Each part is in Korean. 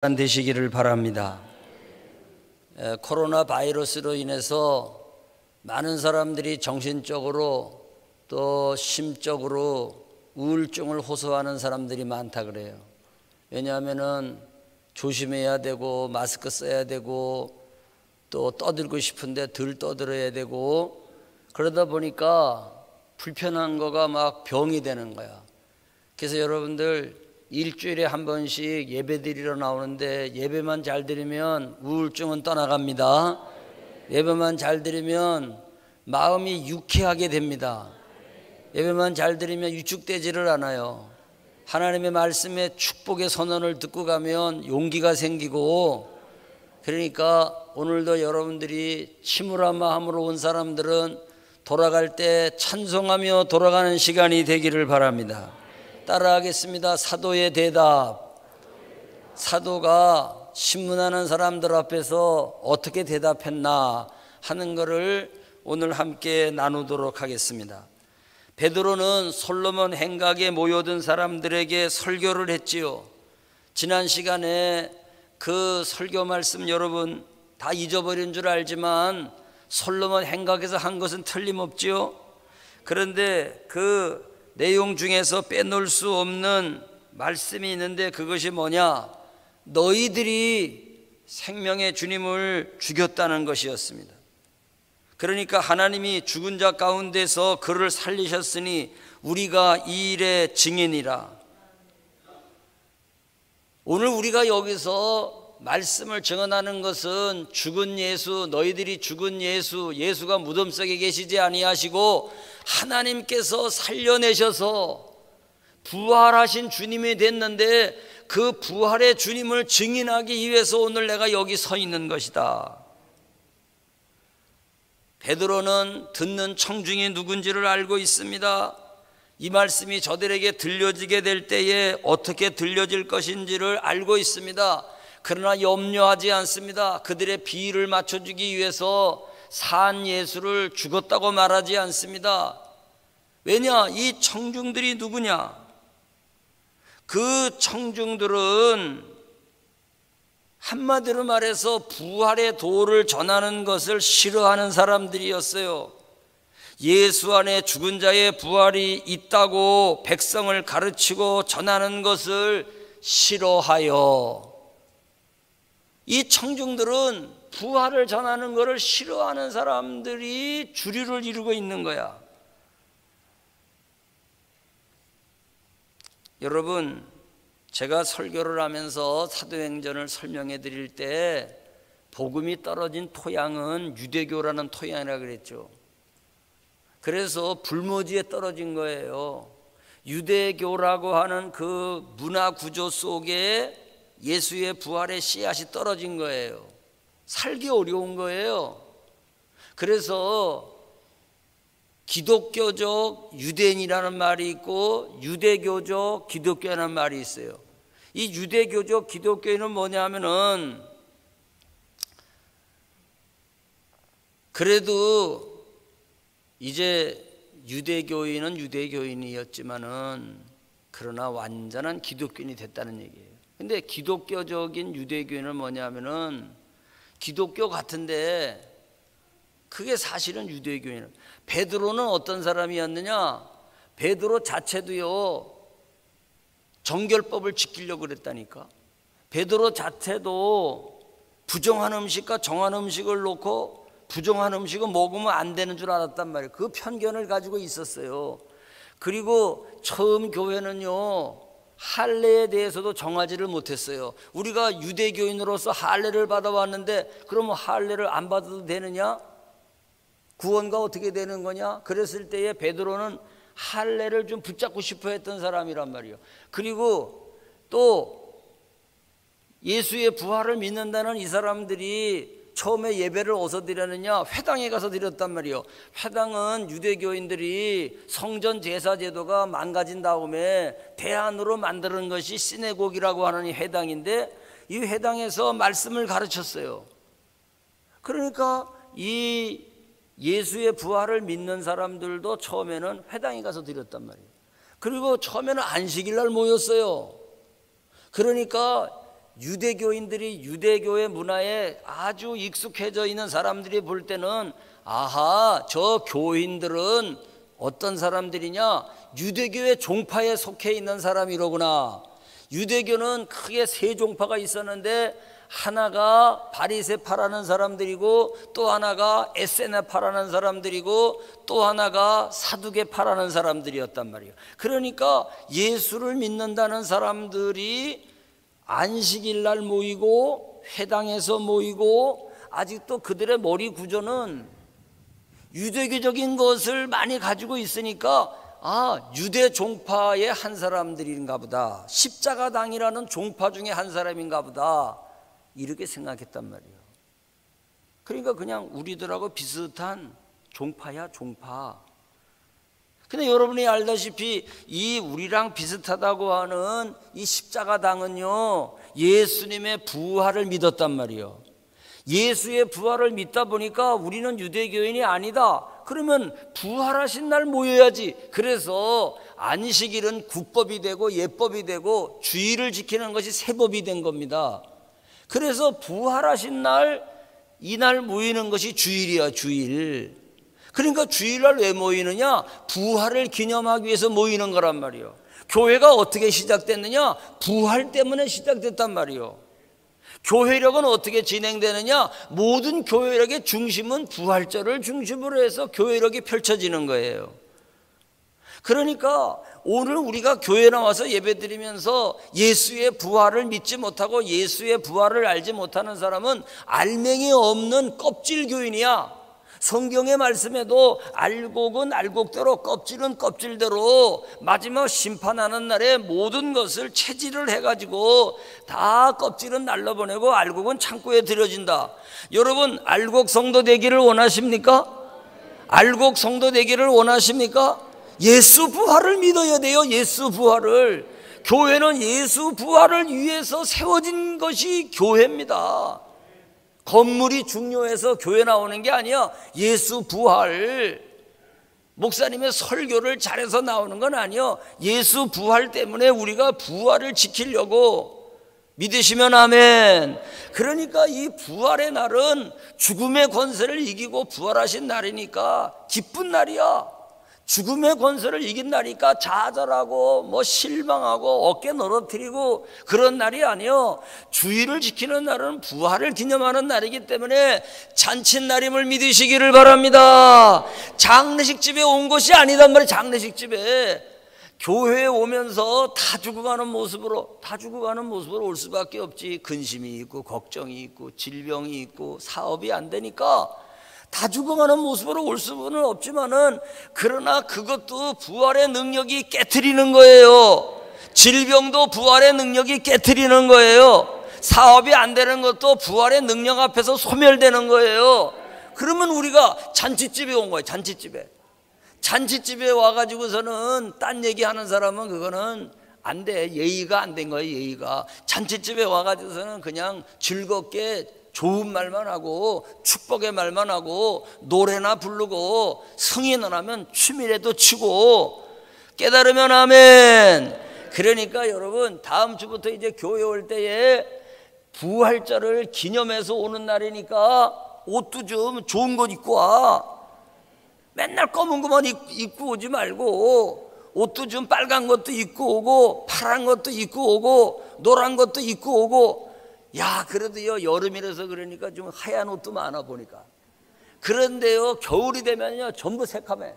되시기를 바랍니다. 코로나 바이러스로 인해서 많은 사람들이 정신적으로 또 심적으로 우울증을 호소하는 사람들이 많다 그래요. 왜냐하면은 조심해야 되고 마스크 써야 되고 또 떠들고 싶은데 덜 떠들어야 되고 그러다 보니까 불편한 거가 막 병이 되는 거야. 그래서 여러분들 일주일에 한 번씩 예배 드리러 나오는데 예배만 잘 드리면 우울증은 떠나갑니다. 예배만 잘 드리면 마음이 유쾌하게 됩니다. 예배만 잘 드리면 위축되지를 않아요. 하나님의 말씀에 축복의 선언을 듣고 가면 용기가 생기고, 그러니까 오늘도 여러분들이 침울한 마음으로 온 사람들은 돌아갈 때 찬송하며 돌아가는 시간이 되기를 바랍니다. 따라하겠습니다. 사도의 대답. 사도가 신문하는 사람들 앞에서 어떻게 대답했나 하는 것을 오늘 함께 나누도록 하겠습니다. 베드로는 솔로몬 행각에 모여든 사람들에게 설교를 했지요. 지난 시간에 그 설교 말씀 여러분 다 잊어버린 줄 알지만 솔로몬 행각에서 한 것은 틀림없지요. 그런데 그 내용 중에서 빼놓을 수 없는 말씀이 있는데 그것이 뭐냐? 너희들이 생명의 주님을 죽였다는 것이었습니다. 그러니까 하나님이 죽은 자 가운데서 그를 살리셨으니 우리가 이 일의 증인이라. 오늘 우리가 여기서 말씀을 증언하는 것은 죽은 예수, 너희들이 죽은 예수, 예수가 무덤 속에 계시지 아니하시고 하나님께서 살려내셔서 부활하신 주님이 됐는데 그 부활의 주님을 증인하기 위해서 오늘 내가 여기 서 있는 것이다. 베드로는 듣는 청중이 누군지를 알고 있습니다. 이 말씀이 저들에게 들려지게 될 때에 어떻게 들려질 것인지를 알고 있습니다. 그러나 염려하지 않습니다. 그들의 비위를 맞춰주기 위해서 산 예수를 죽었다고 말하지 않습니다. 왜냐? 이 청중들이 누구냐? 그 청중들은 한마디로 말해서 부활의 도를 전하는 것을 싫어하는 사람들이었어요. 예수 안에 죽은 자의 부활이 있다고 백성을 가르치고 전하는 것을 싫어하여, 이 청중들은 부활을 전하는 것을 싫어하는 사람들이 주류를 이루고 있는 거야. 여러분, 제가 설교를 하면서 사도행전을 설명해 드릴 때 복음이 떨어진 토양은 유대교라는 토양이라 그랬죠. 그래서 불모지에 떨어진 거예요. 유대교라고 하는 그 문화 구조 속에 예수의 부활의 씨앗이 떨어진 거예요. 살기 어려운 거예요. 그래서 기독교적 유대인이라는 말이 있고 유대교적 기독교라는 말이 있어요. 이 유대교적 기독교인은 뭐냐 하면은 그래도 이제 유대교인은 유대교인이었지만은 그러나 완전한 기독교인이 됐다는 얘기예요. 근데 기독교적인 유대교인은 뭐냐 하면은 기독교 같은데 그게 사실은 유대교인이에요. 베드로는 어떤 사람이었느냐? 베드로 자체도요 정결법을 지키려고 그랬다니까. 베드로 자체도 부정한 음식과 정한 음식을 놓고 부정한 음식은 먹으면 안 되는 줄 알았단 말이에요. 그 편견을 가지고 있었어요. 그리고 처음 교회는요 할례에 대해서도 정하지를 못했어요. 우리가 유대교인으로서 할례를 받아왔는데 그러면 할례를 안 받아도 되느냐? 구원가 어떻게 되는 거냐? 그랬을 때에 베드로는 할례를 좀 붙잡고 싶어 했던 사람이란 말이에요. 그리고 또 예수의 부활을 믿는다는 이 사람들이 처음에 예배를 어디서 드렸느냐? 회당에 가서 드렸단 말이에요. 회당은 유대교인들이 성전 제사 제도가 망가진 다음에 대안으로 만드는 것이 시내곡이라고 하는 이 회당인데 이 회당에서 말씀을 가르쳤어요. 그러니까 이 예수의 부활을 믿는 사람들도 처음에는 회당에 가서 드렸단 말이에요. 그리고 처음에는 안식일 날 모였어요. 그러니까 유대교인들이 유대교의 문화에 아주 익숙해져 있는 사람들이 볼 때는 아하, 저 교인들은 어떤 사람들이냐? 유대교의 종파에 속해 있는 사람이로구나. 유대교는 크게 세 종파가 있었는데 하나가 바리새파라는 사람들이고 또 하나가 에세나파라는 사람들이고 또 하나가 사두개파라는 사람들이었단 말이에요. 그러니까 예수를 믿는다는 사람들이 안식일 날 모이고 회당에서 모이고 아직도 그들의 머리 구조는 유대교적인 것을 많이 가지고 있으니까 아, 유대 종파의 한 사람들인가 보다, 십자가당이라는 종파 중에 한 사람인가 보다, 이렇게 생각했단 말이에요. 그러니까 그냥 우리들하고 비슷한 종파야, 종파. 근데 여러분이 알다시피 이 우리랑 비슷하다고 하는 이 십자가당은요, 예수님의 부활을 믿었단 말이에요. 예수의 부활을 믿다 보니까 우리는 유대교인이 아니다. 그러면 부활하신 날 모여야지. 그래서 안식일은 국법이 되고 예법이 되고 주일을 지키는 것이 세법이 된 겁니다. 그래서 부활하신 날, 이날 모이는 것이 주일이야, 주일. 그러니까 주일날 왜 모이느냐? 부활을 기념하기 위해서 모이는 거란 말이에요. 교회가 어떻게 시작됐느냐? 부활 때문에 시작됐단 말이에요. 교회력은 어떻게 진행되느냐? 모든 교회력의 중심은 부활절을 중심으로 해서 교회력이 펼쳐지는 거예요. 그러니까 오늘 우리가 교회 나와서 예배드리면서 예수의 부활을 믿지 못하고 예수의 부활을 알지 못하는 사람은 알맹이 없는 껍질 교인이야. 성경의 말씀에도 알곡은 알곡대로 껍질은 껍질대로 마지막 심판하는 날에 모든 것을 체질을 해가지고 다 껍질은 날라보내고 알곡은 창고에 들여진다. 여러분, 알곡 성도 되기를 원하십니까? 알곡 성도 되기를 원하십니까? 예수 부활을 믿어야 돼요. 예수 부활을. 교회는 예수 부활을 위해서 세워진 것이 교회입니다. 건물이 중요해서 교회 나오는 게 아니야. 예수 부활. 목사님의 설교를 잘해서 나오는 건 아니야. 예수 부활 때문에 우리가 부활을 지키려고. 믿으시면 아멘. 그러니까 이 부활의 날은 죽음의 권세를 이기고 부활하신 날이니까 기쁜 날이야. 죽음의 권세를 이긴 날이니까 좌절하고 뭐 실망하고 어깨 늘어뜨리고 그런 날이 아니요. 주일을 지키는 날은 부활을 기념하는 날이기 때문에 잔칫날임을 믿으시기를 바랍니다. 장례식 집에 온 것이 아니단 말이에요. 장례식 집에 교회에 오면서 다 죽어가는 모습으로 올 수밖에 없지. 근심이 있고 걱정이 있고 질병이 있고 사업이 안 되니까 다 죽어가는 모습으로 올 수는 없지만은 그러나 그것도 부활의 능력이 깨트리는 거예요. 질병도 부활의 능력이 깨트리는 거예요. 사업이 안 되는 것도 부활의 능력 앞에서 소멸되는 거예요. 그러면 우리가 잔치집에 온 거예요. 잔치집에 와가지고서는 딴 얘기하는 사람은 그거는 안 돼. 예의가 안 된 거예요. 예의가. 잔치집에 와가지고서는 그냥 즐겁게 좋은 말만 하고 축복의 말만 하고 노래나 부르고 승인을 하면 춤이라도 추고 깨달으면 아멘. 그러니까 여러분, 다음 주부터 이제 교회 올 때에 부활절을 기념해서 오는 날이니까 옷도 좀 좋은 것 입고 와. 맨날 검은 것만 입고 오지 말고 옷도 좀 빨간 것도 입고 오고 파란 것도 입고 오고 노란 것도 입고 오고. 야, 그래도요, 여름이라서 그러니까 좀 하얀 옷도 많아 보니까. 그런데요, 겨울이 되면요 전부 새카매.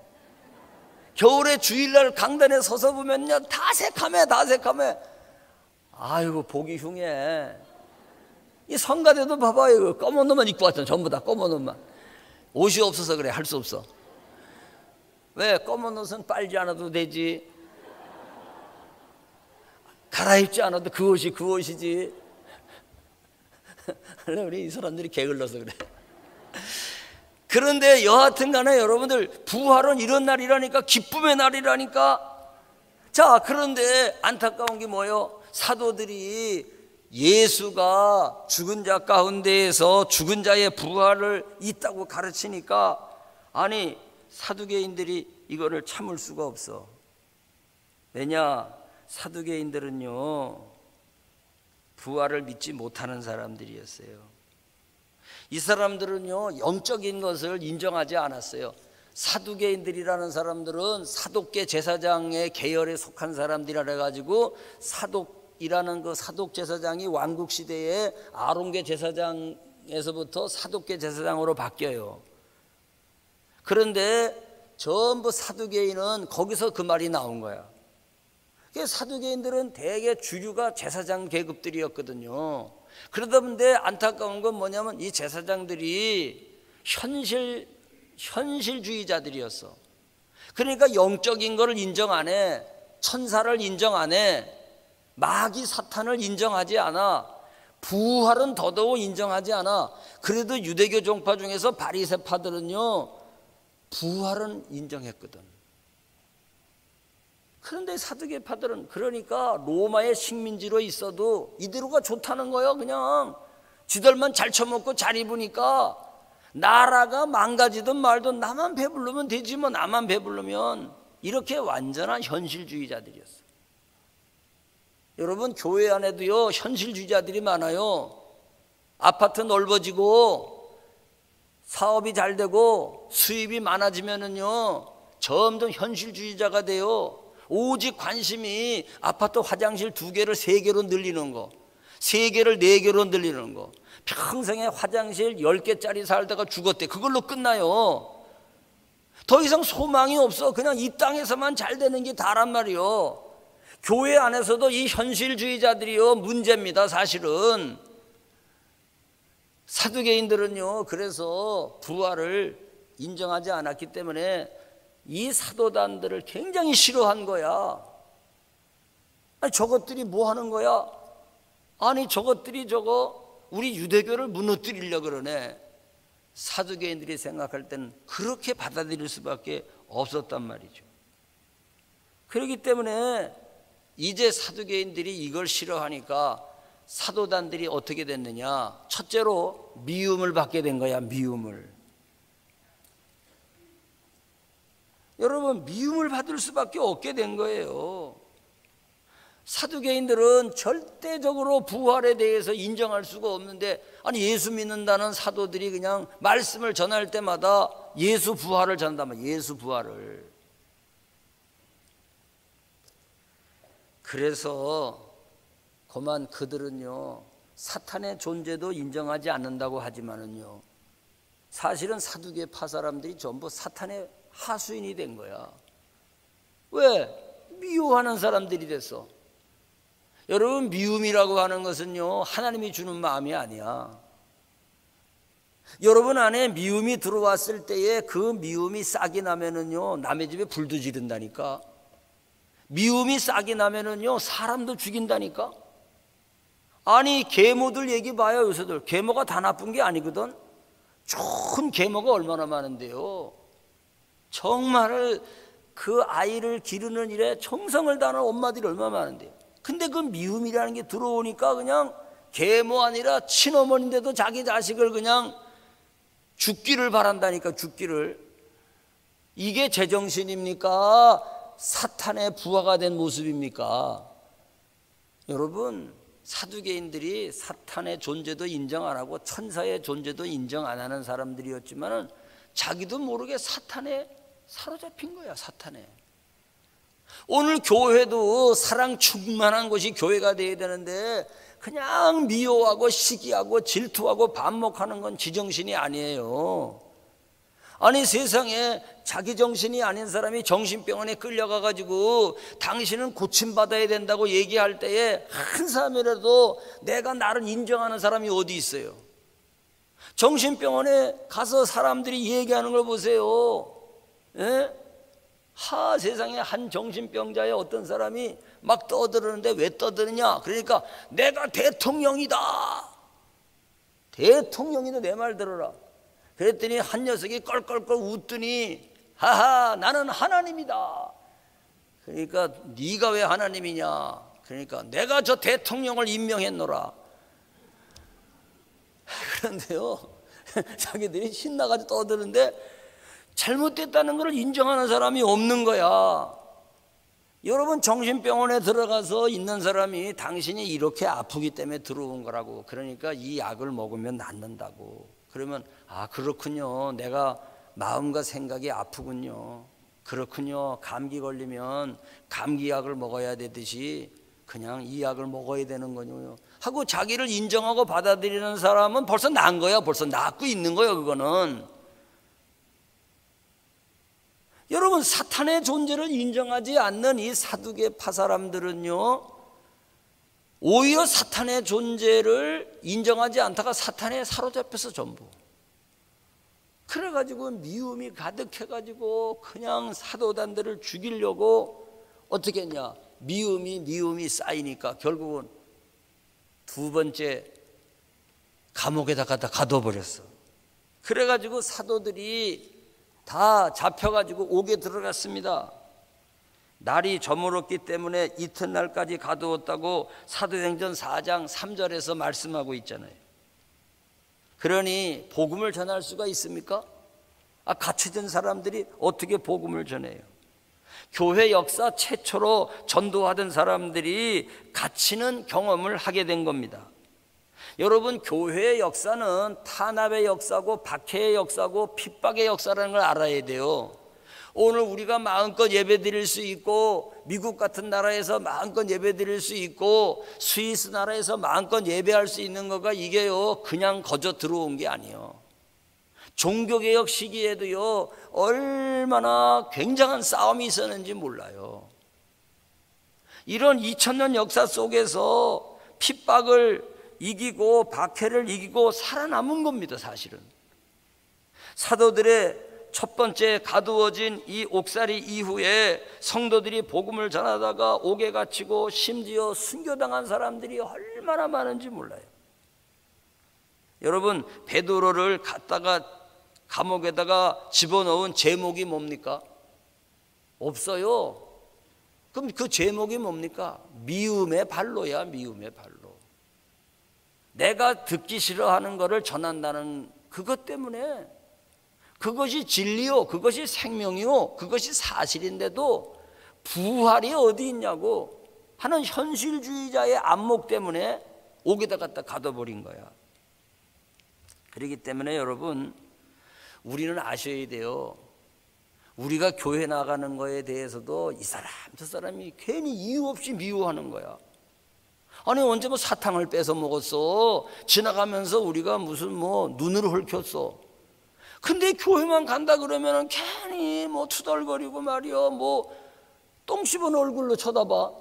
겨울에 주일날 강단에 서서 보면요 다 새카매. 아이고 보기 흉해. 이 성가대도 봐봐요. 검은 옷만 입고 왔잖아. 전부 다 검은 옷만. 옷이 없어서 그래. 할 수 없어. 왜? 검은 옷은 빨지 않아도 되지. 갈아입지 않아도 그 옷이지. 우리 이 사람들이 게을러서 그래. 그런데 여하튼 간에 여러분들, 부활은 이런 날이라니까. 기쁨의 날이라니까. 자, 그런데 안타까운 게 뭐예요? 사도들이 예수가 죽은 자 가운데에서 죽은 자의 부활을 있다고 가르치니까, 아니 사두개인들이 이거를 참을 수가 없어. 왜냐? 사두개인들은요 부활을 믿지 못하는 사람들이었어요. 이 사람들은요, 영적인 것을 인정하지 않았어요. 사두개인들이라는 사람들은 사독계 제사장의 계열에 속한 사람들이라 해가지고 사독이라는 그 사독 제사장이 왕국 시대에 아론계 제사장에서부터 사독계 제사장으로 바뀌어요. 그런데 전부 사두개인은 거기서 그 말이 나온 거야. 사두개인들은 대개 주류가 제사장 계급들이었거든요. 그러다 보는데 안타까운 건 뭐냐면 이 제사장들이 현실주의자들이었어. 그러니까 영적인 거를 인정 안 해. 천사를 인정 안 해. 마귀 사탄을 인정하지 않아. 부활은 더더욱 인정하지 않아. 그래도 유대교 종파 중에서 바리새파들은요, 부활은 인정했거든. 그런데 사두개파들은 그러니까 로마의 식민지로 있어도 이대로가 좋다는 거예요. 그냥 지들만 잘 처먹고 잘 입으니까 나라가 망가지든 말든 나만 배부르면 되지 뭐. 나만 배부르면. 이렇게 완전한 현실주의자들이었어요. 여러분, 교회 안에도요 현실주의자들이 많아요. 아파트 넓어지고 사업이 잘 되고 수입이 많아지면은요 점점 현실주의자가 돼요. 오직 관심이 아파트 화장실 2개를 3개로 늘리는 거, 3개를 4개로 늘리는 거. 평생에 화장실 10개짜리 살다가 죽었대. 그걸로 끝나요. 더 이상 소망이 없어. 그냥 이 땅에서만 잘 되는 게 다란 말이요. 교회 안에서도 이 현실주의자들이요 문제입니다. 사실은 사두개인들은요 그래서 부활을 인정하지 않았기 때문에 이 사도단들을 굉장히 싫어한 거야. 아니, 저것들이 뭐 하는 거야? 아니, 저것들이 우리 유대교를 무너뜨리려고 그러네. 사두개인들이 생각할 때는 그렇게 받아들일 수밖에 없었단 말이죠. 그렇기 때문에 이제 사두개인들이 이걸 싫어하니까 사도단들이 어떻게 됐느냐? 첫째로 미움을 받게 된 거야. 미움을. 여러분, 미움을 받을 수밖에 없게 된 거예요. 사두개인들은 절대적으로 부활에 대해서 인정할 수가 없는데, 아니 예수 믿는다는 사도들이 그냥 말씀을 전할 때마다 예수 부활을 전한다면 예수 부활을. 그래서 그만 그들은요 사탄의 존재도 인정하지 않는다고 하지만은요 사실은 사두개파 사람들이 전부 사탄의 하수인이 된 거야. 왜? 미워하는 사람들이 됐어. 여러분, 미움이라고 하는 것은요 하나님이 주는 마음이 아니야. 여러분 안에 미움이 들어왔을 때에 그 미움이 싹이 나면은요 남의 집에 불도 지른다니까. 미움이 싹이 나면은요 사람도 죽인다니까. 아니, 계모들 얘기 봐요. 요새들 계모가 다 나쁜 게 아니거든. 좋은 계모가 얼마나 많은데요. 정말 그 아이를 기르는 일에 정성을 다하는 엄마들이 얼마나 많은데요. 근데 그 미움이라는 게 들어오니까 그냥 계모 아니라 친어머니인데도 자기 자식을 그냥 죽기를 바란다니까. 죽기를. 이게 제정신입니까? 사탄의 부하가 된 모습입니까? 여러분, 사두개인들이 사탄의 존재도 인정 안 하고 천사의 존재도 인정 안 하는 사람들이었지만은 자기도 모르게 사탄에 사로잡힌 거야. 사탄에. 오늘 교회도 사랑 충만한 곳이 교회가 되어야 되는데 그냥 미워하고 시기하고 질투하고 반목하는 건 지정신이 아니에요. 아니, 세상에 자기 정신이 아닌 사람이 정신병원에 끌려가가지고 당신은 고침받아야 된다고 얘기할 때에 한 사람이라도 내가 나를 인정하는 사람이 어디 있어요? 정신병원에 가서 사람들이 얘기하는 걸 보세요. 예? 세상에 한 정신병자의 어떤 사람이 막 떠드는데 왜 떠드느냐? 그러니까 내가 대통령이다. 대통령이다. 내 말 들어라. 그랬더니 한 녀석이 껄껄껄 웃더니 하하, 나는 하나님이다. 그러니까 네가 왜 하나님이냐? 그러니까 내가 저 대통령을 임명했노라. 그런데요 자기들이 신나가지고 떠드는데 잘못됐다는 걸 인정하는 사람이 없는 거야. 여러분 정신병원에 들어가서 있는 사람이 당신이 이렇게 아프기 때문에 들어온 거라고, 그러니까 이 약을 먹으면 낫는다고. 그러면 아 그렇군요, 내가 마음과 생각이 아프군요, 그렇군요, 감기 걸리면 감기약을 먹어야 되듯이 그냥 이 약을 먹어야 되는 거요 하고 자기를 인정하고 받아들이는 사람은 벌써 난 거야. 벌써 낫고 있는 거예요. 그거는 여러분 사탄의 존재를 인정하지 않는 이 사두개파 사람들은요, 오히려 사탄의 존재를 인정하지 않다가 사탄에 사로잡혀서 전부 그래가지고 미움이 가득해가지고 그냥 사도단들을 죽이려고 어떻게 했냐, 미움이 쌓이니까 결국은 두 번째 감옥에다가 가둬버렸어. 그래가지고 사도들이 다 잡혀가지고 옥에 들어갔습니다. 날이 저물었기 때문에 이튿날까지 가두었다고 사도행전 4장 3절에서 말씀하고 있잖아요. 그러니 복음을 전할 수가 있습니까? 갇혀진 사람들이 어떻게 복음을 전해요? 교회 역사 최초로 전도하던 사람들이 갇히는 경험을 하게 된 겁니다. 여러분 교회의 역사는 탄압의 역사고 박해의 역사고 핍박의 역사라는 걸 알아야 돼요. 오늘 우리가 마음껏 예배드릴 수 있고 미국 같은 나라에서 마음껏 예배드릴 수 있고 스위스 나라에서 마음껏 예배할 수 있는 거가 이게요 그냥 거저 들어온 게 아니에요. 종교개혁 시기에도요 얼마나 굉장한 싸움이 있었는지 몰라요. 이런 2000년 역사 속에서 핍박을 이기고 박해를 이기고 살아남은 겁니다. 사실은 사도들의 첫 번째 가두어진 이 옥살이 이후에 성도들이 복음을 전하다가 옥에 갇히고 심지어 순교당한 사람들이 얼마나 많은지 몰라요. 여러분 베드로를 갖다가 감옥에다가 집어넣은 제목이 뭡니까? 없어요. 그럼 그 제목이 뭡니까? 미움의 발로야. 미움의 발로. 내가 듣기 싫어하는 것을 전한다는 그것 때문에, 그것이 진리요, 그것이 생명이요, 그것이 사실인데도 부활이 어디 있냐고 하는 현실주의자의 안목 때문에 옥에다 갖다 가둬버린 거야. 그렇기 때문에 여러분 우리는 아셔야 돼요. 우리가 교회 나가는 거에 대해서도 이 사람 저 사람이 괜히 이유 없이 미워하는 거야. 아니 언제 뭐 사탕을 뺏어 먹었어? 지나가면서 우리가 무슨 뭐 눈을 헐켰어? 근데 교회만 간다 그러면은 괜히 뭐 투덜거리고 말이요, 뭐 똥 씹은 얼굴로 쳐다봐.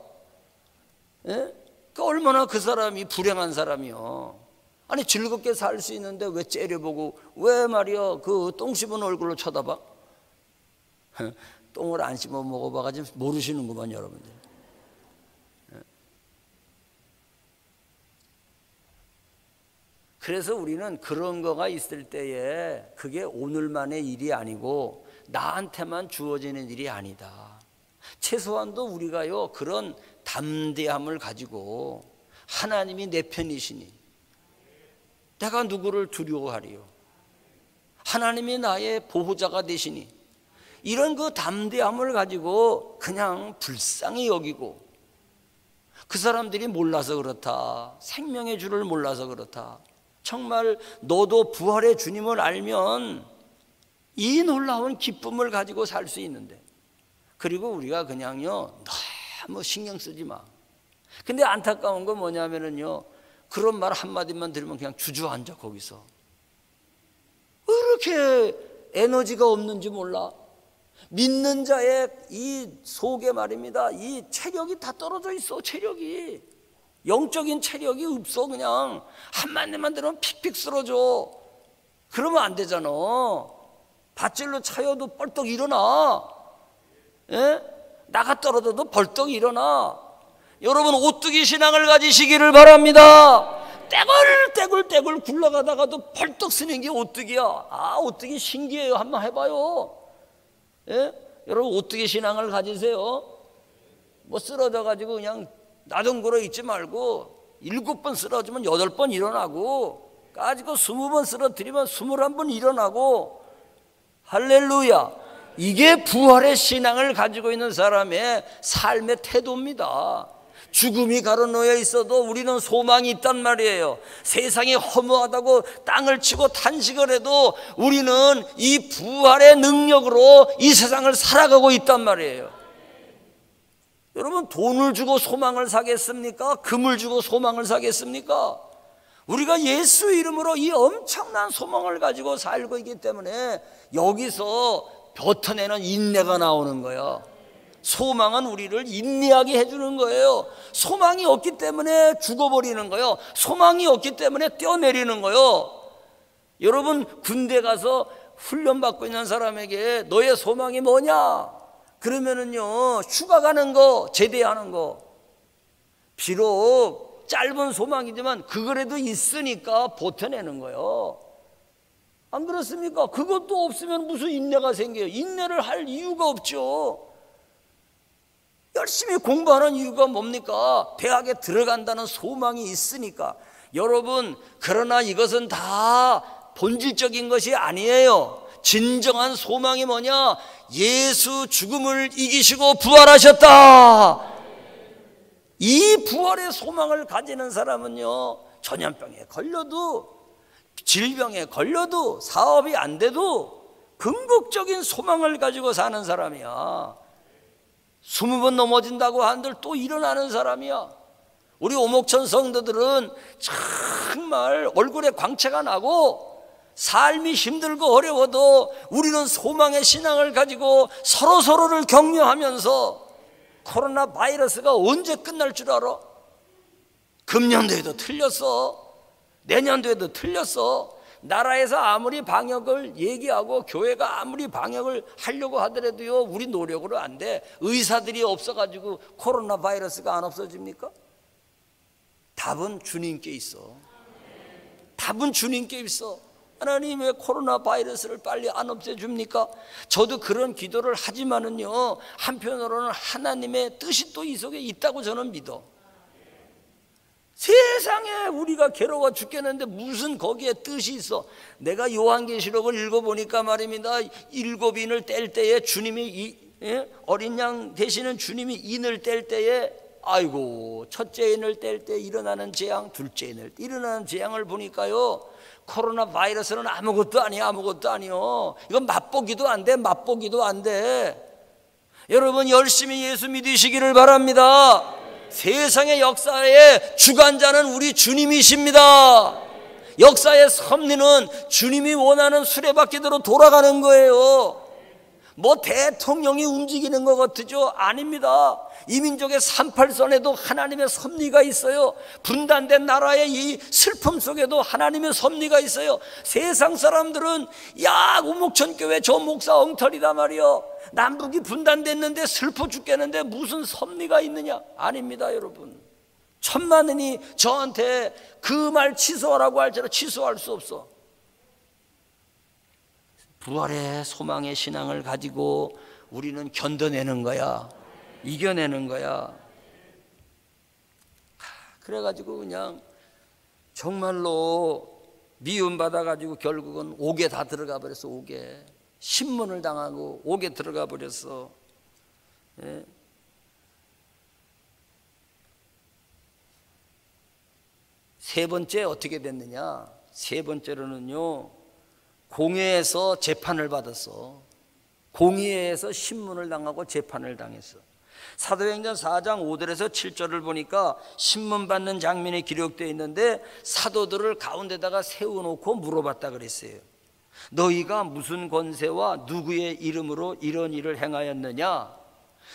예? 그 얼마나 그 사람이 불행한 사람이요. 아니 즐겁게 살 수 있는데 왜 째려보고 왜 말이요 그 똥 씹은 얼굴로 쳐다봐? 똥을 안 씹어 먹어봐가지고 모르시는구만 여러분들. 그래서 우리는 그런 거가 있을 때에 그게 오늘만의 일이 아니고 나한테만 주어지는 일이 아니다. 최소한도 우리가요 그런 담대함을 가지고 하나님이 내 편이시니 내가 누구를 두려워하리요, 하나님이 나의 보호자가 되시니, 이런 그 담대함을 가지고 그냥 불쌍히 여기고, 그 사람들이 몰라서 그렇다, 생명의 주를 몰라서 그렇다, 정말 너도 부활의 주님을 알면 이 놀라운 기쁨을 가지고 살 수 있는데, 그리고 우리가 그냥요 너무 신경 쓰지 마. 근데 안타까운 건 뭐냐면은요 그런 말 한마디만 들으면 그냥 주저앉아 거기서. 왜 이렇게 에너지가 없는지 몰라. 믿는 자의 이 속에 말입니다 이 체력이 다 떨어져 있어. 체력이, 영적인 체력이 없어. 그냥 한마디만 들으면 픽픽 쓰러져. 그러면 안 되잖아. 밧줄로 차여도 벌떡 일어나. 예? 나가 떨어져도 벌떡 일어나. 여러분 오뚜기 신앙을 가지시기를 바랍니다. 떼굴떼굴 굴러가다가도 벌떡 서는 게 오뚜기야. 아 오뚜기 신기해요. 한번 해봐요. 예? 여러분 오뚜기 신앙을 가지세요. 뭐 쓰러져가지고 그냥 나동굴어 있지 말고 7번 쓰러지면 8번 일어나고, 가지고 20번 쓰러뜨리면 21번 일어나고, 할렐루야. 이게 부활의 신앙을 가지고 있는 사람의 삶의 태도입니다. 죽음이 가로놓여 있어도 우리는 소망이 있단 말이에요. 세상이 허무하다고 땅을 치고 탄식을 해도 우리는 이 부활의 능력으로 이 세상을 살아가고 있단 말이에요. 여러분, 돈을 주고 소망을 사겠습니까? 금을 주고 소망을 사겠습니까? 우리가 예수 이름으로 이 엄청난 소망을 가지고 살고 있기 때문에 여기서 뱉어내는 인내가 나오는 거예요. 소망은 우리를 인내하게 해주는 거예요. 소망이 없기 때문에 죽어버리는 거예요. 소망이 없기 때문에 뛰어내리는 거예요. 여러분, 군대 가서 훈련받고 있는 사람에게 너의 소망이 뭐냐? 그러면은요, 휴가 가는 거, 제대하는 거. 비록 짧은 소망이지만 그거라도 있으니까 버텨내는 거예요. 안 그렇습니까? 그것도 없으면 무슨 인내가 생겨요? 인내를 할 이유가 없죠. 열심히 공부하는 이유가 뭡니까? 대학에 들어간다는 소망이 있으니까. 여러분, 그러나 이것은 다 본질적인 것이 아니에요. 진정한 소망이 뭐냐? 예수 죽음을 이기시고 부활하셨다. 이 부활의 소망을 가지는 사람은요, 전염병에 걸려도, 질병에 걸려도, 사업이 안 돼도 궁극적인 소망을 가지고 사는 사람이야. 20번 넘어진다고 한들 또 일어나는 사람이야. 우리 오목천 성도들은 정말 얼굴에 광채가 나고 삶이 힘들고 어려워도 우리는 소망의 신앙을 가지고 서로서로를 격려하면서 코로나 바이러스가 언제 끝날 줄 알아? 금년도에도 틀렸어. 내년도에도 틀렸어. 나라에서 아무리 방역을 얘기하고 교회가 아무리 방역을 하려고 하더라도요, 우리 노력으로 안 돼. 의사들이 없어가지고 코로나 바이러스가 안 없어집니까? 답은 주님께 있어. 답은 주님께 있어. 하나님 왜 코로나 바이러스를 빨리 안 없애줍니까? 저도 그런 기도를 하지만은요, 한편으로는 하나님의 뜻이 또 이 속에 있다고 저는 믿어. 세상에 우리가 괴로워 죽겠는데 무슨 거기에 뜻이 있어? 내가 요한계시록을 읽어보니까 말입니다. 7인을 뗄 때에 주님이 어린 양 되시는 주님이 인을 뗄 때에, 아이고, 첫째 인을 뗄 때 일어나는 재앙, 둘째 인을 일어나는 재앙을 보니까요, 코로나 바이러스는 아무것도 아니야. 아무것도 아니요. 이건 맛보기도 안 돼. 맛보기도 안 돼. 여러분, 열심히 예수 믿으시기를 바랍니다. 세상의 역사의 주관자는 우리 주님이십니다. 역사의 섭리는 주님이 원하는 수레바퀴대로 돌아가는 거예요. 뭐 대통령이 움직이는 것 같으죠? 아닙니다. 이민족의 38선에도 하나님의 섭리가 있어요. 분단된 나라의 이 슬픔 속에도 하나님의 섭리가 있어요. 세상 사람들은 야, 우목천교회 저 목사 엉터리다 말이요, 남북이 분단됐는데 슬퍼 죽겠는데 무슨 섭리가 있느냐? 아닙니다. 여러분, 천만인이 저한테 그 말 취소하라고 할지라도 취소할 수 없어. 부활의 소망의 신앙을 가지고 우리는 견뎌내는 거야. 이겨내는 거야. 그래가지고 그냥 정말로 미움받아가지고 결국은 옥에 다 들어가 버렸어. 옥에 신문을 당하고 옥에 들어가 버렸어. 예. 세 번째 어떻게 됐느냐? 세 번째로는요, 공회에서 재판을 받았어. 공의회에서 신문을 당하고 재판을 당했어. 사도행전 4장 5절에서 7절을 보니까 신문 받는 장면이 기록되어 있는데, 사도들을 가운데다가 세워놓고 물어봤다 그랬어요. 너희가 무슨 권세와 누구의 이름으로 이런 일을 행하였느냐?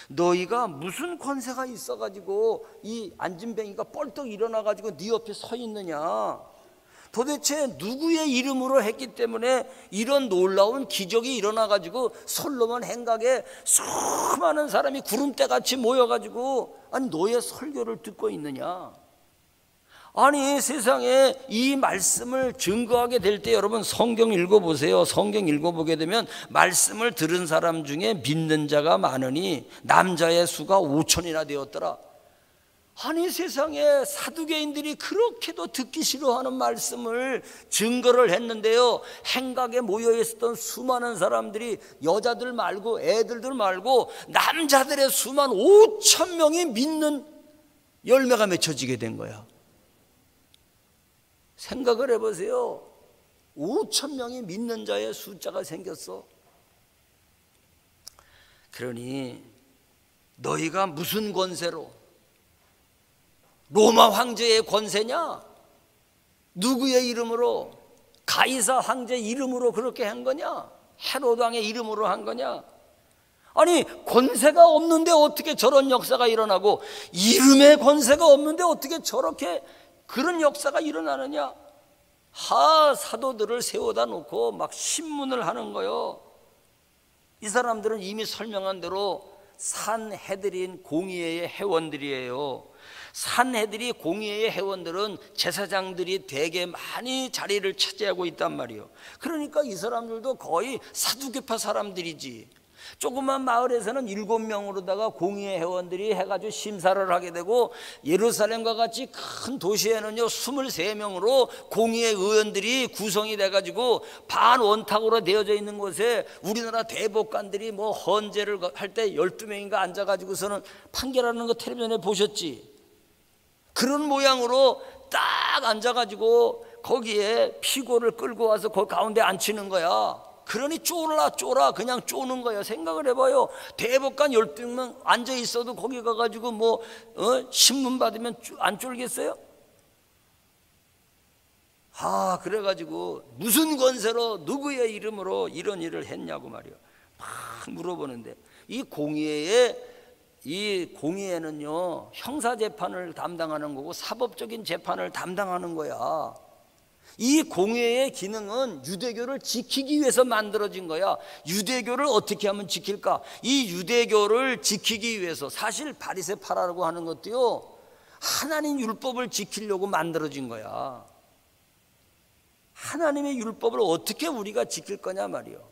너희가 무슨 권세가 있어가지고 이 안진뱅이가 뻘떡 일어나가지고 네 옆에 서 있느냐? 도대체 누구의 이름으로 했기 때문에 이런 놀라운 기적이 일어나가지고 솔로몬 행각에 수많은 사람이 구름대같이 모여가지고 아니 너의 설교를 듣고 있느냐? 아니 세상에 이 말씀을 증거하게 될 때 여러분 성경 읽어보세요. 성경 읽어보게 되면 말씀을 들은 사람 중에 믿는 자가 많으니 남자의 수가 5천이나 되었더라. 아니 세상에 사두개인들이 그렇게도 듣기 싫어하는 말씀을 증거를 했는데요, 행각에 모여있었던 수많은 사람들이 여자들 말고 애들들 말고 남자들의 수만 5천 명이 믿는 열매가 맺혀지게 된 거야. 생각을 해보세요. 5천 명이 믿는 자의 숫자가 생겼어. 그러니 너희가 무슨 권세로, 로마 황제의 권세냐? 누구의 이름으로? 가이사 황제 이름으로 그렇게 한 거냐? 헤로드 왕의 이름으로 한 거냐? 아니 권세가 없는데 어떻게 저런 역사가 일어나고, 이름의 권세가 없는데 어떻게 저렇게 그런 역사가 일어나느냐? 사도들을 세워다 놓고 막 신문을 하는 거요. 이 사람들은 이미 설명한 대로 산헤드린 공의회의 회원들이에요. 산헤드린 공의회의 회원들은 제사장들이 되게 많이 자리를 차지하고 있단 말이에요. 그러니까 이 사람들도 거의 사두개파 사람들이지. 조그만 마을에서는 7명으로다가 공의회 회원들이 해가지고 심사를 하게 되고, 예루살렘과 같이 큰 도시에는요 23명으로 공의회 의원들이 구성이 돼가지고 반원탁으로 되어져 있는 곳에 우리나라 대법관들이 뭐 헌재를 할 때 12명인가 앉아가지고서는 판결하는 거 텔레비전에 보셨지? 그런 모양으로 딱 앉아가지고 거기에 피고를 끌고 와서 그 가운데 앉히는 거야. 그러니 쫄아 그냥 쪼는 거야. 생각을 해봐요. 대법관 12명 앉아 있어도 거기 가가지고 뭐 신문 받으면 안 쫄겠어요? 그래가지고 무슨 권세로 누구의 이름으로 이런 일을 했냐고 말이요. 막 물어보는데, 이 공의회는요 형사재판을 담당하는 거고 사법적인 재판을 담당하는 거야. 이 공회의 기능은 유대교를 지키기 위해서 만들어진 거야. 유대교를 어떻게 하면 지킬까? 이 유대교를 지키기 위해서, 사실 바리새파라고 하는 것도요 하나님 율법을 지키려고 만들어진 거야. 하나님의 율법을 어떻게 우리가 지킬 거냐 말이요.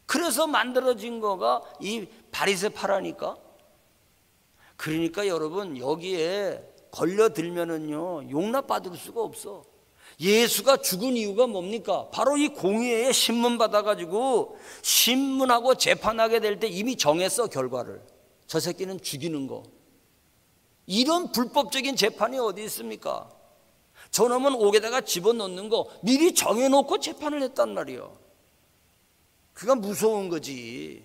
그래서 만들어진 거가 이 바리새파라니까. 그러니까 여러분 여기에 걸려들면은요 용납받을 수가 없어. 예수가 죽은 이유가 뭡니까? 바로 이 공의회에 신문 받아가지고 신문하고 재판하게 될 때 이미 정했어. 결과를. 저 새끼는 죽이는 거. 이런 불법적인 재판이 어디 있습니까? 저놈은 옥에다가 집어넣는 거 미리 정해놓고 재판을 했단 말이에요. 그가 무서운 거지.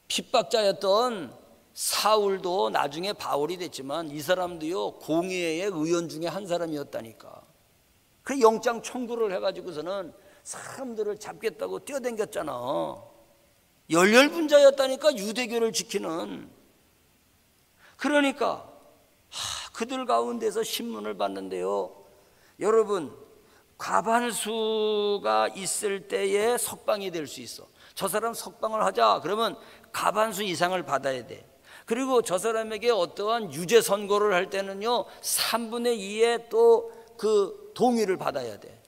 핍박자였던 사울도 나중에 바울이 됐지만 이 사람도요 공의회의 의원 중에 한 사람이었다니까. 그래 영장 청구를 해가지고서는 사람들을 잡겠다고 뛰어댕겼잖아. 열렬분자였다니까, 유대교를 지키는. 그러니까 그들 가운데서 신문을 봤는데요, 여러분 과반수가 있을 때에 석방이 될 수 있어. 저 사람 석방을 하자 그러면 과반수 이상을 받아야 돼. 그리고 저 사람에게 어떠한 유죄 선고를 할 때는요 3분의 2의 또 그 동의를 받아야 돼.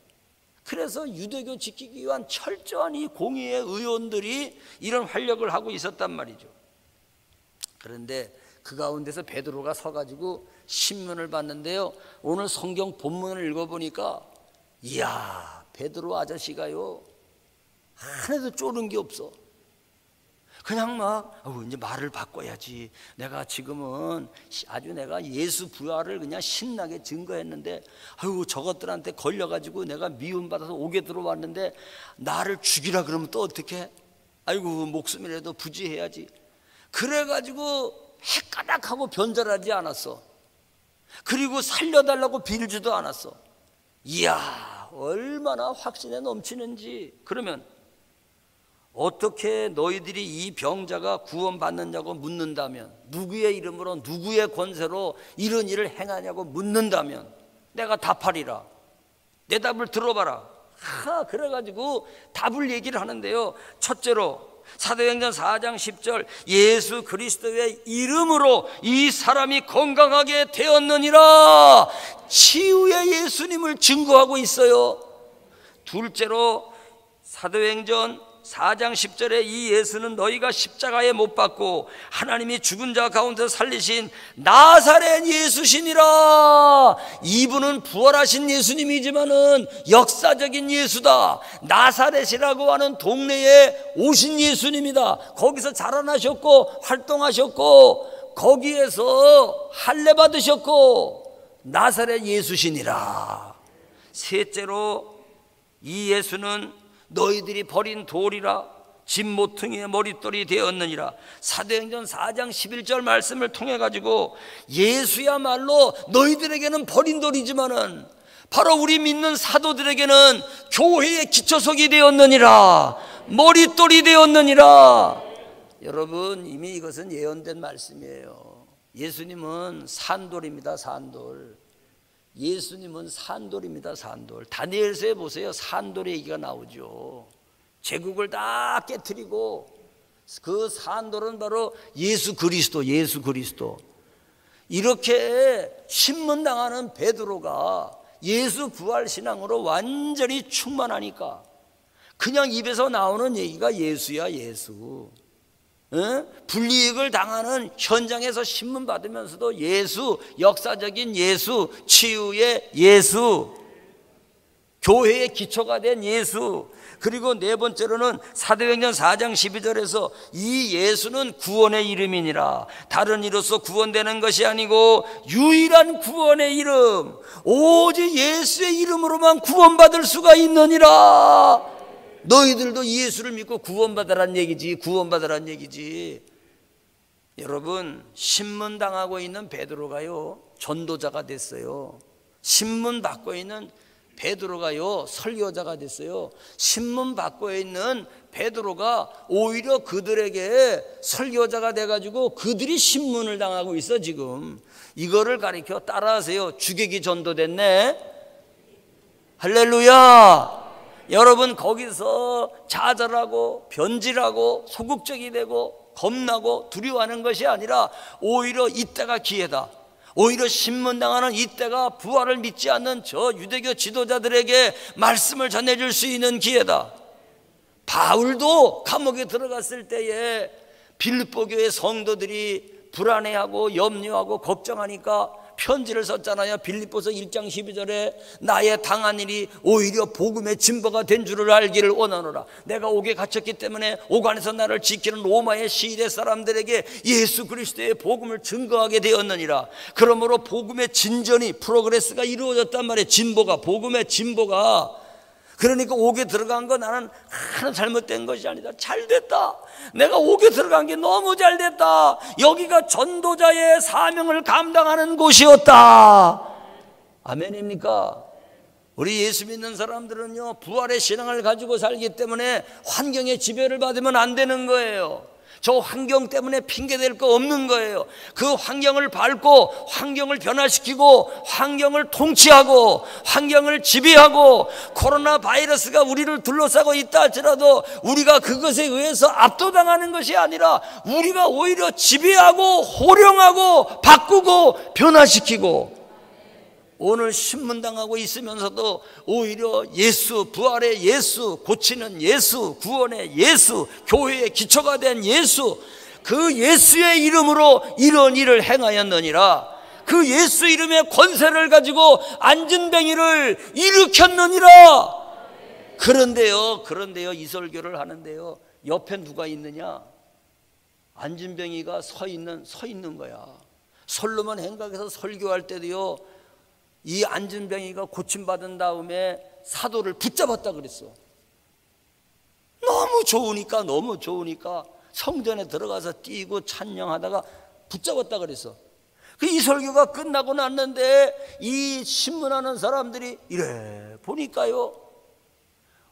그래서 유대교 지키기 위한 철저한 이 공의회 의원들이 이런 활력을 하고 있었단 말이죠. 그런데 그 가운데서 베드로가 서가지고 신문을 봤는데요, 오늘 성경 본문을 읽어보니까 이야 베드로 아저씨가요 하나도 쪼는 게 없어. 그냥 막 이제 말을 바꿔야지. 내가 지금은 아주 내가 예수 부활을 그냥 신나게 증거했는데 저것들한테 걸려가지고 내가 미움받아서 옥에 들어왔는데 나를 죽이라 그러면 또 어떡해? 목숨이라도 부지해야지. 그래가지고 헷가닥하고 변절하지 않았어. 그리고 살려달라고 빌지도 않았어. 이야 얼마나 확신에 넘치는지. 그러면 어떻게 너희들이 이 병자가 구원받느냐고 묻는다면, 누구의 이름으로 누구의 권세로 이런 일을 행하냐고 묻는다면 내가 답하리라. 내 답을 들어봐라. 그래가지고 답을 얘기를 하는데요, 첫째로 사도행전 4장 10절 예수 그리스도의 이름으로 이 사람이 건강하게 되었느니라. 치유의 예수님을 증거하고 있어요. 둘째로 사도행전 4장 10절에 이 예수는 너희가 십자가에 못 박고 하나님이 죽은 자 가운데 살리신 나사렛 예수시니라. 이분은 부활하신 예수님이지만은 역사적인 예수다. 나사렛이라고 하는 동네에 오신 예수님이다. 거기서 자라나셨고 활동하셨고 거기에서 할례 받으셨고 나사렛 예수시니라. 셋째로 이 예수는 너희들이 버린 돌이라 집 모퉁이의 머릿돌이 되었느니라. 사도행전 4장 11절 말씀을 통해 가지고 예수야말로 너희들에게는 버린 돌이지만은 바로 우리 믿는 사도들에게는 교회의 기초석이 되었느니라. 머릿돌이 되었느니라. 여러분, 이미 이것은 예언된 말씀이에요. 예수님은 산돌입니다. 산돌. 예수님은 산돌입니다. 산돌. 다니엘서에 보세요. 산돌의 얘기가 나오죠. 제국을 다 깨트리고 그 산돌은 바로 예수 그리스도. 예수 그리스도. 이렇게 신문당하는 베드로가 예수 부활 신앙으로 완전히 충만하니까 그냥 입에서 나오는 얘기가 예수야. 예수. 불이익을 당하는 현장에서 신문 받으면서도 예수, 역사적인 예수, 치유의 예수, 교회의 기초가 된 예수. 그리고 네 번째로는 사도행전 4장 12절에서 이 예수는 구원의 이름이니라. 다른 이로서 구원되는 것이 아니고 유일한 구원의 이름, 오직 예수의 이름으로만 구원받을 수가 있느니라. 너희들도 예수를 믿고 구원받으란 얘기지. 구원받으란 얘기지. 여러분, 신문당하고 있는 베드로가요 전도자가 됐어요. 신문 받고 있는 베드로가요 설교자가 됐어요. 신문 받고 있는 베드로가 오히려 그들에게 설교자가 돼가지고 그들이 신문을 당하고 있어. 지금 이거를 가리켜 따라하세요. 주객이 전도됐네. 할렐루야. 여러분, 거기서 좌절하고 변질하고 소극적이 되고 겁나고 두려워하는 것이 아니라 오히려 이때가 기회다. 오히려 신문당하는 이때가 부활을 믿지 않는 저 유대교 지도자들에게 말씀을 전해줄 수 있는 기회다. 바울도 감옥에 들어갔을 때에 빌립보 교회 성도들이 불안해하고 염려하고 걱정하니까 편지를 썼잖아요. 빌립보서 1장 12절에 나의 당한 일이 오히려 복음의 진보가 된 줄을 알기를 원하노라. 내가 옥에 갇혔기 때문에 옥 안에서 나를 지키는 로마의 시대 사람들에게 예수 그리스도의 복음을 증거하게 되었느니라. 그러므로 복음의 진전이 프로그레스가 이루어졌단 말이에요. 진보가, 복음의 진보가. 그러니까 옥에 들어간 거 나는 하나 잘못된 것이 아니다. 잘됐다. 내가 옥에 들어간 게 너무 잘됐다. 여기가 전도자의 사명을 감당하는 곳이었다. 아멘입니까? 우리 예수 믿는 사람들은요 부활의 신앙을 가지고 살기 때문에 환경의 지배를 받으면 안 되는 거예요. 저 환경 때문에 핑계댈 거 없는 거예요. 그 환경을 밟고 환경을 변화시키고 환경을 통치하고 환경을 지배하고 코로나 바이러스가 우리를 둘러싸고 있다 할지라도 우리가 그것에 의해서 압도당하는 것이 아니라 우리가 오히려 지배하고 호령하고 바꾸고 변화시키고 오늘 신문당하고 있으면서도 오히려 예수, 부활의 예수, 고치는 예수, 구원의 예수, 교회의 기초가 된 예수, 그 예수의 이름으로 이런 일을 행하였느니라. 그 예수 이름의 권세를 가지고 안진뱅이를 일으켰느니라. 그런데요 이 설교를 하는데요 옆에 누가 있느냐? 안진뱅이가 서 있는 거야. 솔로몬 행각에서 설교할 때도요 이 안진뱅이가 고침받은 다음에 사도를 붙잡았다 그랬어. 너무 좋으니까 성전에 들어가서 뛰고 찬양하다가 붙잡았다 그랬어. 이 설교가 끝나고 났는데 이 신문하는 사람들이 이래 보니까요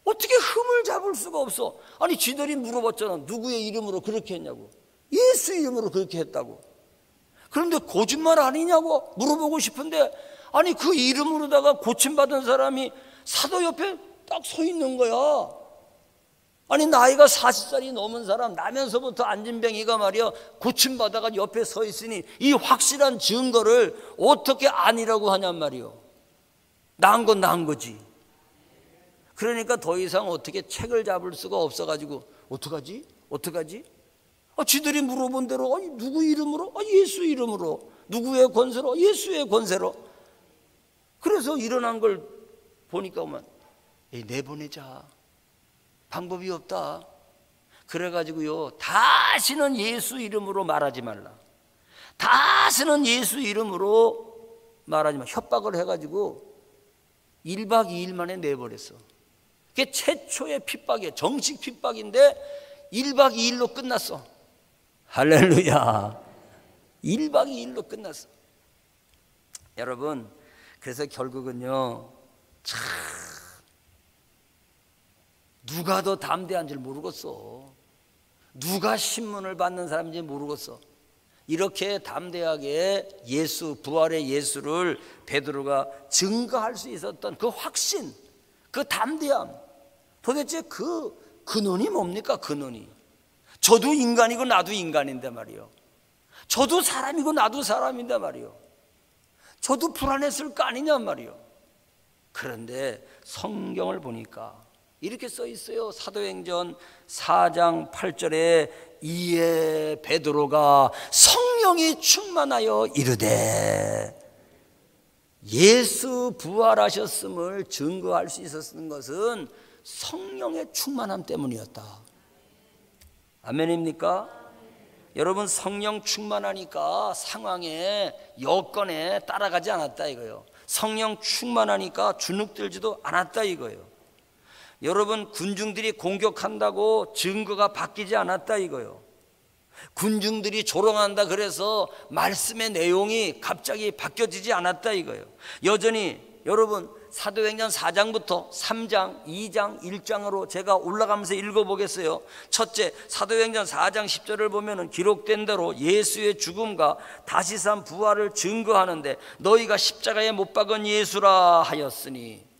어떻게 흠을 잡을 수가 없어. 아니 쥐들이 물어봤잖아. 누구의 이름으로 그렇게 했냐고. 예수 이름으로 그렇게 했다고. 그런데 거짓말 아니냐고 물어보고 싶은데 아니 그 이름으로다가 고침받은 사람이 사도 옆에 딱 서 있는 거야. 아니 나이가 40살이 넘은 사람 나면서부터 안진뱅이가 말이야 고침받아가 옆에 서 있으니 이 확실한 증거를 어떻게 아니라고 하냔 말이요. 난 건 난 거지. 그러니까 더 이상 어떻게 책을 잡을 수가 없어가지고 어떡하지? 어떡하지? 쥐들이 물어본 대로 누구 이름으로? 예수 이름으로. 누구의 권세로? 예수의 권세로. 그래서 일어난 걸 보니까 내보내자. 방법이 없다. 그래가지고요, 다시는 예수 이름으로 말하지 말라. 다시는 예수 이름으로 말하지 마. 협박을 해가지고 1박 2일 만에 내버렸어. 그게 최초의 핍박이에요. 정식 핍박인데 1박 2일로 끝났어. 할렐루야. 1박 2일로 끝났어. 여러분, 그래서 결국은요, 참 누가 더 담대한 줄 모르겠어. 누가 신문을 받는 사람인지 모르겠어. 이렇게 담대하게 예수, 부활의 예수를 베드로가 증거할 수 있었던 그 확신, 그 담대함, 도대체 그 근원이 뭡니까? 근원이 저도 인간이고 나도 인간인데 말이요, 저도 사람이고 나도 사람인데 말이요, 저도 불안했을 거 아니냐 말이요. 그런데 성경을 보니까 이렇게 써 있어요. 사도행전 4장 8절에 이에 베드로가 성령이 충만하여 이르되, 예수 부활하셨음을 증거할 수 있었던 것은 성령의 충만함 때문이었다. 아멘입니까? 여러분, 성령 충만하니까 상황에, 여건에 따라가지 않았다 이거예요. 성령 충만하니까 주눅들지도 않았다 이거예요. 여러분, 군중들이 공격한다고 증거가 바뀌지 않았다 이거예요. 군중들이 조롱한다 그래서 말씀의 내용이 갑자기 바뀌어지지 않았다 이거예요. 여전히 여러분, 사도행전 4장부터 3장, 2장, 1장으로 제가 올라가면서 읽어보겠어요. 첫째, 사도행전 4장 10절을 보면 기록된 대로 예수의 죽음과 다시 산 부활을 증거하는데 너희가 십자가에 못 박은 예수라 하였으니,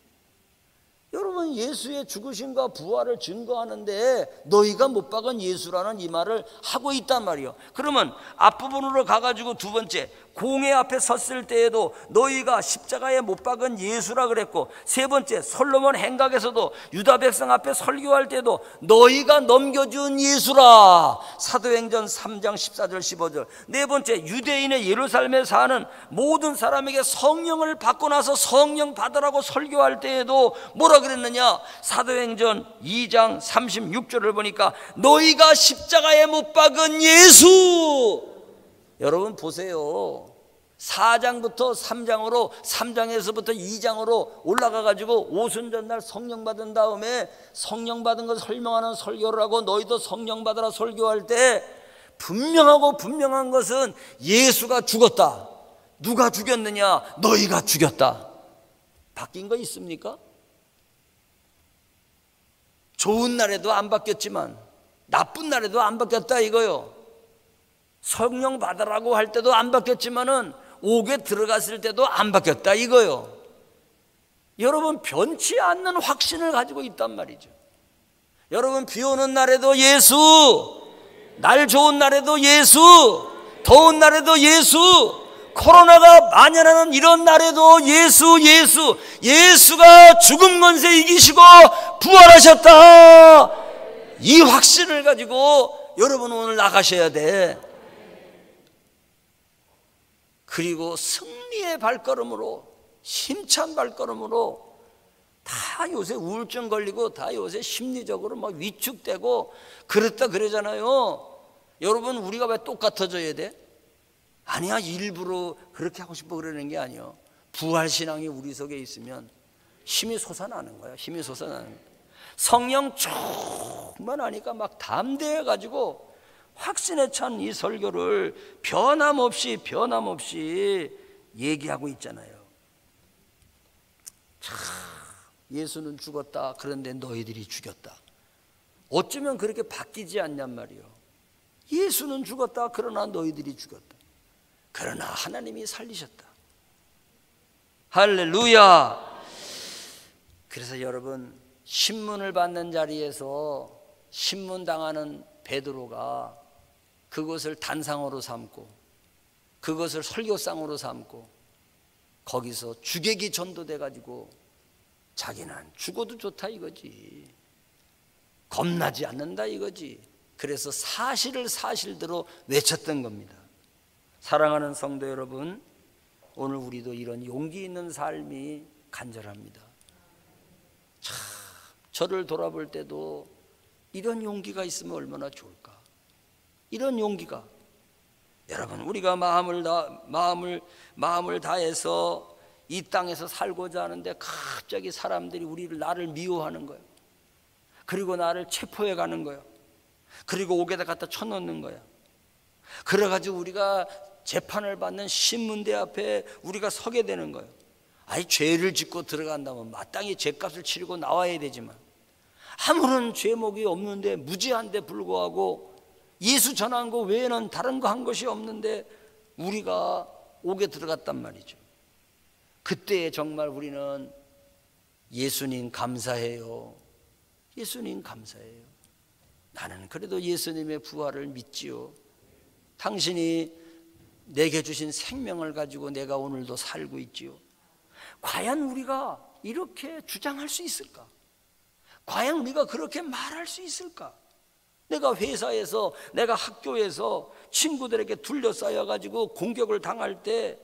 여러분, 예수의 죽으심과 부활을 증거하는데 너희가 못 박은 예수라는 이 말을 하고 있단 말이에요. 그러면 앞부분으로 가가지고 두 번째, 공회 앞에 섰을 때에도 너희가 십자가에 못 박은 예수라 그랬고, 세 번째, 솔로몬 행각에서도 유다 백성 앞에 설교할 때도 너희가 넘겨준 예수라, 사도행전 3장 14절 15절. 네 번째, 유대인의 예루살렘에 사는 모든 사람에게 성령을 받고 나서 성령 받으라고 설교할 때에도 뭐라 그랬느냐? 사도행전 2장 36절을 보니까 너희가 십자가에 못 박은 예수. 여러분 보세요. 4장부터 3장으로, 3장에서부터 2장으로 올라가 가지고 오순절날 성령 받은 다음에 성령 받은 걸 설명하는 설교를 하고 너희도 성령 받으라 설교할 때 분명하고 분명한 것은 예수가 죽었다. 누가 죽였느냐? 너희가 죽였다. 바뀐 거 있습니까? 좋은 날에도 안 바뀌었지만 나쁜 날에도 안 바뀌었다 이거요. 성령 받으라고 할 때도 안 바뀌었지만은 옥에 들어갔을 때도 안 바뀌었다 이거요. 여러분, 변치 않는 확신을 가지고 있단 말이죠. 여러분, 비 오는 날에도 예수, 날 좋은 날에도 예수, 더운 날에도 예수, 코로나가 만연하는 이런 날에도 예수, 예수, 예수가 죽음 권세 이기시고 부활하셨다. 이 확신을 가지고 여러분 오늘 나가셔야 돼. 그리고 승리의 발걸음으로, 힘찬 발걸음으로, 다 요새 우울증 걸리고 다 요새 심리적으로 막 위축되고 그랬다 그러잖아요. 여러분, 우리가 왜 똑같아져야 돼? 아니야, 일부러 그렇게 하고 싶어 그러는 게 아니에요. 부활신앙이 우리 속에 있으면 힘이 솟아나는 거야. 힘이 솟아나는 거야. 성령 충만하니까 막 담대해가지고 확신에 찬 이 설교를 변함없이 얘기하고 있잖아요. 참, 예수는 죽었다. 그런데 너희들이 죽였다. 어쩌면 그렇게 바뀌지 않냔 말이요. 예수는 죽었다. 그러나 너희들이 죽었다. 그러나 하나님이 살리셨다. 할렐루야. 그래서 여러분, 신문을 받는 자리에서 신문당하는 베드로가 그것을 단상으로 삼고 그것을 설교상으로 삼고 거기서 주객이 전도돼 가지고 자기는 죽어도 좋다 이거지. 겁나지 않는다 이거지. 그래서 사실을 사실대로 외쳤던 겁니다. 사랑하는 성도 여러분, 오늘 우리도 이런 용기 있는 삶이 간절합니다. 참, 저를 돌아볼 때도 이런 용기가 있으면 얼마나 좋을까. 이런 용기가, 여러분, 우리가 마음을 다해서 이 땅에서 살고자 하는데 갑자기 사람들이 나를 미워하는 거예요. 그리고 나를 체포해 가는 거예요. 그리고 옥에다 갖다 쳐넣는 거예요. 그래가지고 우리가 재판을 받는 신문대 앞에 우리가 서게 되는 거예요. 아니, 죄를 짓고 들어간다면 마땅히 죄값을 치르고 나와야 되지만 아무런 죄목이 없는데, 무지한데 불구하고 예수 전한 거 외에는 다른 거 한 것이 없는데 우리가 옥에 들어갔단 말이죠. 그때 정말 우리는 예수님 감사해요. 예수님 감사해요. 나는 그래도 예수님의 부활을 믿지요. 당신이 내게 주신 생명을 가지고 내가 오늘도 살고 있지요. 과연 우리가 이렇게 주장할 수 있을까? 과연 우리가 그렇게 말할 수 있을까? 내가 회사에서, 내가 학교에서 친구들에게 둘러싸여 가지고 공격을 당할 때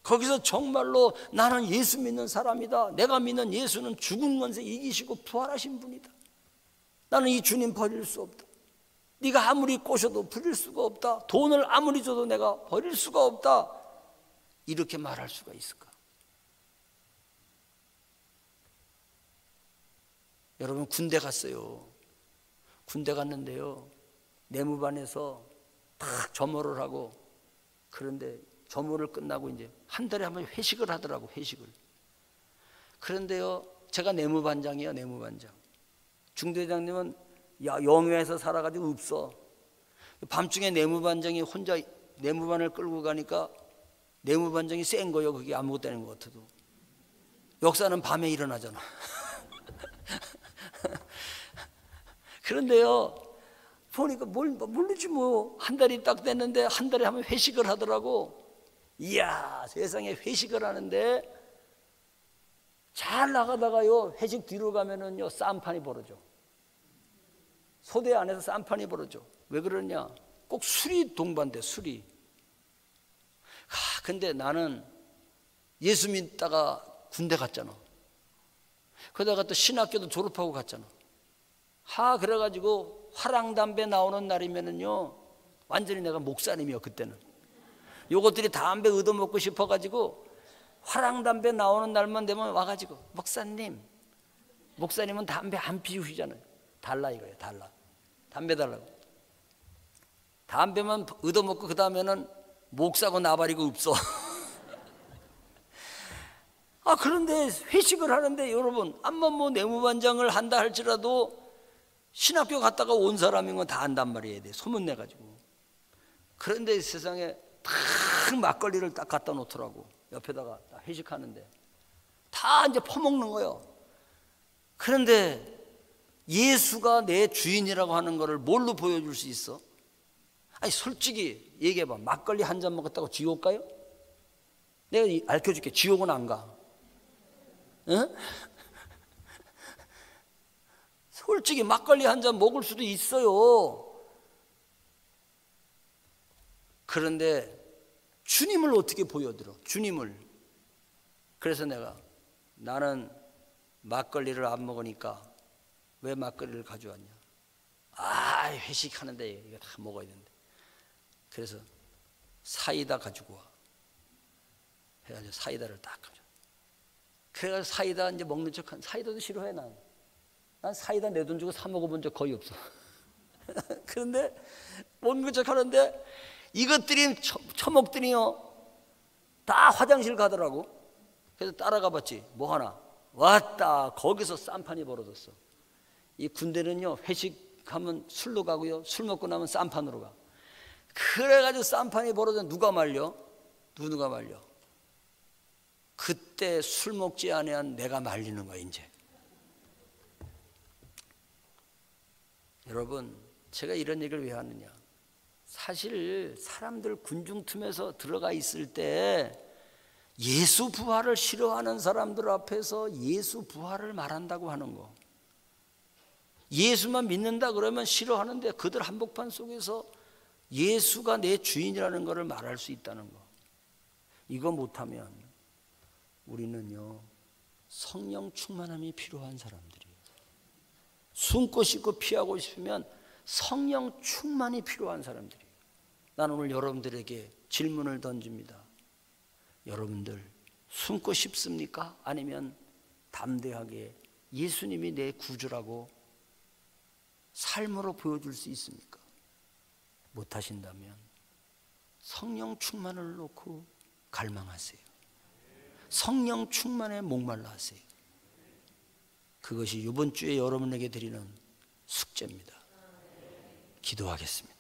거기서 정말로 나는 예수 믿는 사람이다, 내가 믿는 예수는 죽은 권세 이기시고 부활하신 분이다, 나는 이 주님 버릴 수 없다, 네가 아무리 꼬셔도 버릴 수가 없다, 돈을 아무리 줘도 내가 버릴 수가 없다, 이렇게 말할 수가 있을까? 여러분, 군대 갔어요. 군대 갔는데요, 내무반에서 딱 점호를 하고, 그런데 점호를 끝나고 이제 한 달에 한 번 회식을 하더라고, 회식을. 그런데요, 제가 내무반장이에요, 내무반장. 중대장님은 영유에서 살아가지고 없어. 밤중에 내무반장이 혼자 내무반을 끌고 가니까 내무반장이 센 거예요. 그게 아무것도 아닌 것 같아도. 역사는 밤에 일어나잖아. 그런데요, 보니까 모르지 뭐. 한 달이 딱 됐는데 한 달에 한 번 회식을 하더라고. 이야, 세상에 회식을 하는데 잘 나가다가요, 회식 뒤로 가면은요, 쌈판이 벌어져. 소대 안에서 쌈판이 벌어져. 왜 그러냐? 꼭 술이 동반돼, 술이. 근데 나는 예수 믿다가 군대 갔잖아. 그러다가 또 신학교도 졸업하고 갔잖아. 그래가지고 화랑담배 나오는 날이면은요, 완전히 내가 목사님이야, 그때는. 요것들이 담배 얻어먹고 싶어가지고 화랑담배 나오는 날만 되면 와가지고, 목사님은 담배 안 피우시잖아요. 달라 이거예요, 달라. 담배 달라고. 담배만 얻어먹고 그 다음에는 목사고 나발이고 없어. 그런데 회식을 하는데 여러분, 한번 뭐 내무반장을 한다 할지라도 신학교 갔다가 온 사람인 건 다 안단 말이에요. 소문내가지고. 그런데 세상에 탁 막걸리를 딱 갖다 놓더라고. 옆에다가 회식하는데 다 이제 퍼먹는 거예요. 그런데 예수가 내 주인이라고 하는 거를 뭘로 보여줄 수 있어? 아니, 솔직히 얘기해봐. 막걸리 한 잔 먹었다고 지옥 가요? 내가 알려줄게. 지옥은 안 가. 응? 솔직히 막걸리 한 잔 먹을 수도 있어요. 그런데 주님을 어떻게 보여드려? 주님을. 그래서 나는 막걸리를 안 먹으니까 왜 막걸리를 가져왔냐? 회식하는데 이거 다 먹어야 되는데. 그래서 사이다 가지고 와. 해가지고 사이다를 딱 가져. 그래가지고 사이다 이제 먹는 척한, 사이다도 싫어해 난 사이다 내 돈 주고 사 먹어본 적 거의 없어. 그런데 먹는 척 하는데 이것들이 처먹더니요, 다 화장실 가더라고. 그래서 따라가 봤지. 뭐 하나 왔다. 거기서 쌈판이 벌어졌어. 이 군대는요, 회식하면 술로 가고요, 술 먹고 나면 쌈판으로 가. 그래가지고 쌈판이 벌어져. 누가 말려? 누가 말려? 그때 술 먹지 않으면 내가 말리는 거야 이제. 여러분, 제가 이런 얘기를 왜 하느냐? 사실 사람들 군중 틈에서 들어가 있을 때 예수 부활을 싫어하는 사람들 앞에서 예수 부활을 말한다고 하는 거. 예수만 믿는다 그러면 싫어하는데 그들 한복판 속에서 예수가 내 주인이라는 것을 말할 수 있다는 거. 이거 못하면 우리는요, 성령 충만함이 필요한 사람들이에요. 숨고 씻고 피하고 싶으면 성령 충만이 필요한 사람들이에요. 나는 오늘 여러분들에게 질문을 던집니다. 여러분들 숨고 싶습니까? 아니면 담대하게 예수님이 내 구주라고 삶으로 보여줄 수 있습니까? 못하신다면 성령 충만을 놓고 갈망하세요. 성령 충만에 목말라 하세요. 그것이 이번 주에 여러분에게 드리는 숙제입니다. 기도하겠습니다.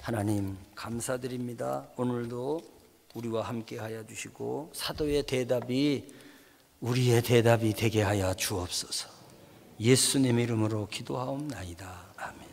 하나님 감사드립니다. 오늘도 우리와 함께 하여 주시고 사도의 대답이 우리의 대답이 되게 하여 주옵소서. 예수님 이름으로 기도하옵나이다. 아멘.